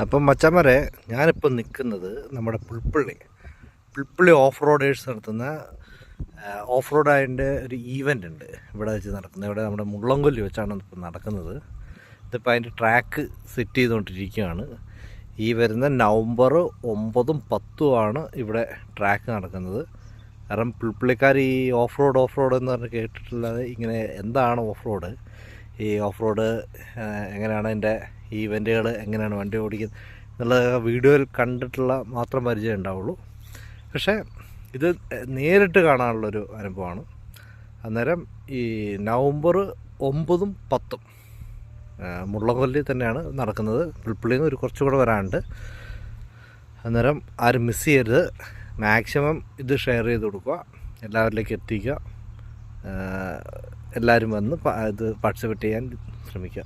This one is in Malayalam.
അപ്പം മച്ചാന്മാരെ, ഞാനിപ്പോൾ നിൽക്കുന്നത് നമ്മുടെ പുൽപ്പള്ളി ഓഫ് റോഡേഴ്സ് നടത്തുന്ന ഓഫ് റോഡ് അതിൻ്റെ ഒരു ഈവൻ്റ് ഉണ്ട് ഇവിടെ വെച്ച് നടക്കുന്നത്. ഇവിടെ നമ്മുടെ മുള്ളംകൊല്ലി വെച്ചാണ് ഇപ്പോൾ നടക്കുന്നത്. ഇതിപ്പോൾ അതിൻ്റെ ട്രാക്ക് സെറ്റ് ചെയ്തുകൊണ്ടിരിക്കുകയാണ്. ഈ വരുന്ന നവംബർ 9, 10 ഇവിടെ ട്രാക്ക് നടക്കുന്നത്. കാരണം പുൽപ്പള്ളിക്കാർ ഈ ഓഫ് റോഡ് എന്ന് പറഞ്ഞ് കേട്ടിട്ടില്ലാതെ ഇങ്ങനെ എന്താണ് ഓഫ് റോഡ്, ഈ ഓഫ് റോഡ് എങ്ങനെയാണ് അതിൻ്റെ ഈവൻറ്റുകൾ, എങ്ങനെയാണ് വണ്ടി ഓടിക്കുന്നത് എന്നുള്ള വീഡിയോയിൽ കണ്ടിട്ടുള്ള മാത്രം പരിചയം ഉണ്ടാവുള്ളൂ. പക്ഷേ ഇത് നേരിട്ട് കാണാനുള്ളൊരു അനുഭവമാണ്. അന്നേരം ഈ നവംബർ 9, 10 മുള്ളംകൊല്ലി തന്നെയാണ് നടക്കുന്നത്. പുൽപ്പള്ളിയിൽ നിന്ന് കുറച്ചുകൂടെ വരാനുണ്ട്. അന്നേരം ആരും മിസ് ചെയ്യരുത്. മാക്സിമം ഇത് ഷെയർ ചെയ്ത് കൊടുക്കുക, എല്ലാവരിലേക്ക് എത്തിക്കുക. എല്ലാവരും വന്ന് ഇത് പാർട്ടിസിപ്പേറ്റ് ചെയ്യാൻ ശ്രമിക്കുക.